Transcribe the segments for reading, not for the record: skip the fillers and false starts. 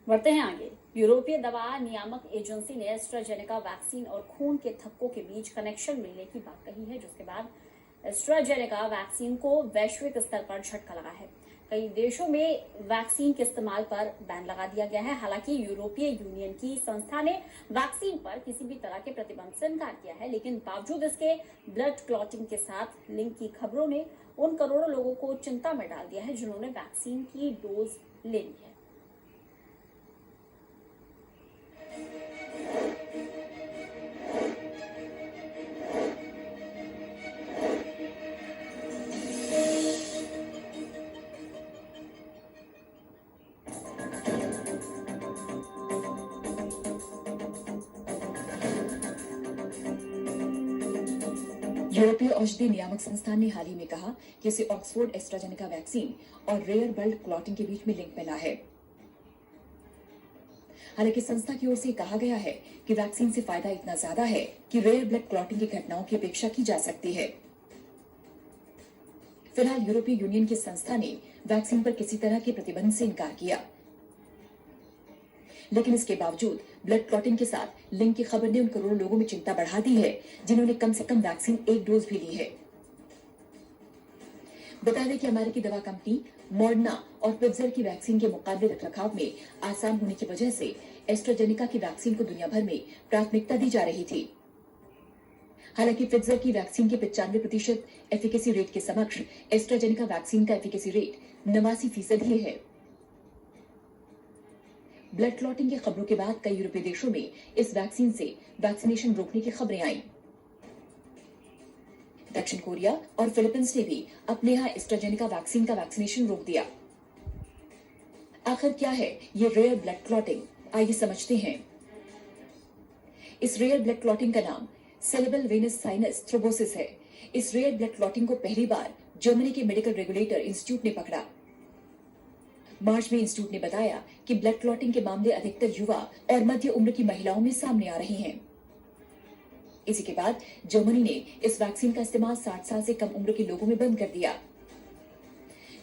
बढ़ते हैं आगे। यूरोपीय दवा नियामक एजेंसी ने एस्ट्राजेनेका वैक्सीन और खून के थक्कों के बीच कनेक्शन मिलने की बात कही है, जिसके बाद एस्ट्राजेनेका वैक्सीन को वैश्विक स्तर पर झटका लगा है। कई देशों में वैक्सीन के इस्तेमाल पर बैन लगा दिया गया है। हालांकि यूरोपीय यूनियन की संस्था ने वैक्सीन पर किसी भी तरह के प्रतिबंध से इनकार किया है, लेकिन बावजूद इसके ब्लड क्लॉटिंग के साथ लिंक की खबरों ने उन करोड़ों लोगों को चिंता में डाल दिया है जिन्होंने वैक्सीन की डोज ले ली है। यूरोपीय औषधि नियामक संस्थान ने हाल ही में कहा कि इसे ऑक्सफोर्ड एस्ट्राजेनेका वैक्सीन और रेयर ब्लड क्लॉटिंग के बीच में लिंक मिला है। हालांकि संस्था की ओर से कहा गया है कि वैक्सीन से फायदा इतना ज्यादा है कि रेयर ब्लड क्लॉटिंग की घटनाओं की अपेक्षा की जा सकती है। फिलहाल यूरोपीय यूनियन की संस्था ने वैक्सीन पर किसी तरह के प्रतिबंध से इनकार किया, लेकिन इसके बावजूद ब्लड क्लॉटिंग के साथ लिंक की खबर ने उन करोड़ों लोगों में चिंता बढ़ा दी है जिन्होंने कम से कम वैक्सीन एक डोज भी ली है। बता दें कि अमेरिकी दवा कंपनी मॉडर्ना और फाइजर की वैक्सीन के मुकाबले रखरखाव में आसान होने की वजह से एस्ट्राजेनेका की वैक्सीन को दुनिया भर में प्राथमिकता दी जा रही थी। हालांकि फाइजर की वैक्सीन के 95% एफिकेसी रेट के समक्ष एस्ट्राजेनेका वैक्सीन का एफिकेसी रेट 89% ही है। ब्लड क्लॉटिंग की खबरों के बाद कई यूरोपीय देशों में इस वैक्सीन से वैक्सीनेशन रोकने की खबरें आईं। दक्षिण कोरिया और फिलीपींस ने भी अपने यहां एस्ट्राजेनेका वैक्सीन का वैक्सीनेशन रोक दिया। आखिर क्या है ये रेयर ब्लड क्लॉटिंग, आइए समझते हैं। इस रेयर ब्लड क्लॉटिंग का नाम सेरेब्रल वेनस साइनस थ्रोम्बोसिस है। इस रेयर ब्लड क्लॉटिंग को पहली बार जर्मनी के मेडिकल रेगुलेटर इंस्टीट्यूट ने पकड़ा। मार्च में इंस्टीट्यूट ने बताया कि ब्लड क्लॉटिंग के मामले अधिकतर युवा और मध्य उम्र की महिलाओं में सामने आ रहे हैं। इसी के बाद जर्मनी ने इस वैक्सीन का इस्तेमाल 60 साल से कम उम्र के लोगों में बंद कर दिया।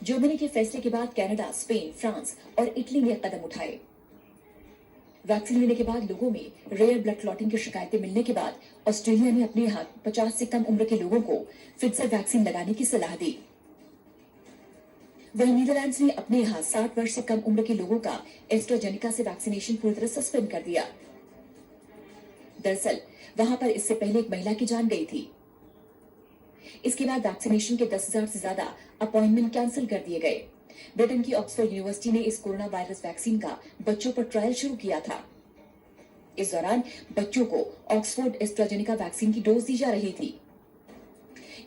जर्मनी के फैसले के बाद कनाडा, स्पेन, फ्रांस और इटली ने कदम उठाए। वैक्सीन लेने के बाद लोगों में रेयर ब्लड क्लॉटिंग की शिकायतें मिलने के बाद ऑस्ट्रेलिया ने अपने यहां 50 से कम उम्र के लोगों को फाइजर वैक्सीन लगाने की सलाह दी। वहीं नीदरलैंड्स ने अपने यहां 60 वर्ष से कम उम्र के लोगों का एस्ट्राजेनेका से वैक्सीनेशन पूरी तरह सस्पेंड कर दिया। दरअसल वहां पर इससे पहले एक महिला की जान गई थी। इसके बाद वैक्सीनेशन के 10,000 से ज्यादा अपॉइंटमेंट कैंसिल कर दिए गए। ब्रिटेन की ऑक्सफोर्ड यूनिवर्सिटी ने इस कोरोना वायरस वैक्सीन का बच्चों पर ट्रायल शुरू किया था। इस दौरान बच्चों को ऑक्सफोर्ड एस्ट्राजेनेका वैक्सीन की डोज दी जा रही थी।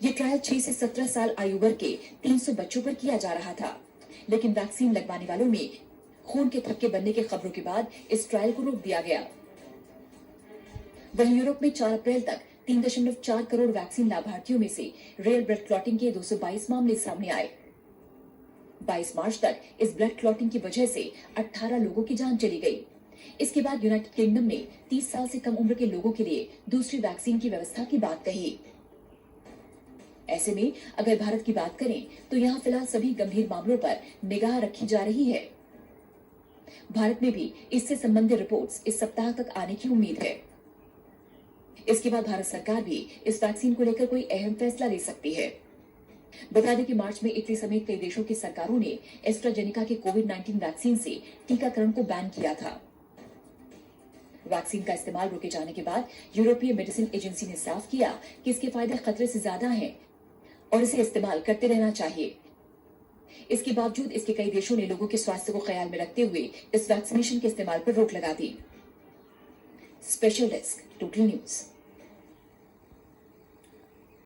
ये ट्रायल 6 से 17 साल आयु वर्ग के 300 बच्चों पर किया जा रहा था, लेकिन वैक्सीन लगवाने वालों में खून के थक्के बनने की खबरों के बाद इस ट्रायल को रोक दिया गया। वहीं यूरोप में 4 अप्रैल तक 3.4 करोड़ वैक्सीन लाभार्थियों में से रेयर ब्लड क्लॉटिंग के 222 मामले सामने आए। 22 मार्च तक इस ब्लड क्लॉटिंग की वजह से 18 लोगों की जान चली गई। इसके बाद यूनाइटेड किंगडम ने 30 साल से कम उम्र के लोगों के लिए दूसरी वैक्सीन की व्यवस्था की बात कही। ऐसे में अगर भारत की बात करें तो यहाँ फिलहाल सभी गंभीर मामलों पर निगाह रखी जा रही है। भारत में भी इससे संबंधित रिपोर्ट्स इस सप्ताह तक आने की उम्मीद है। इसके बाद भारत सरकार भी इस वैक्सीन को लेकर कोई अहम फैसला ले सकती है। बता दें कि मार्च में इटली समेत कई देशों की सरकारों ने एस्ट्राजेनेका के कोविड-19 वैक्सीन से टीकाकरण को बैन किया था। वैक्सीन का इस्तेमाल रोके जाने के बाद यूरोपीय मेडिसिन एजेंसी ने साफ किया कि इसके फायदे खतरे से ज्यादा हैं और इसे इस्तेमाल करते रहना चाहिए। इसके बावजूद इसके कई देशों ने लोगों के स्वास्थ्य को ख्याल में रखते हुए इस वैक्सीनेशन के इस्तेमाल पर रोक लगा दी। Special desk, total news.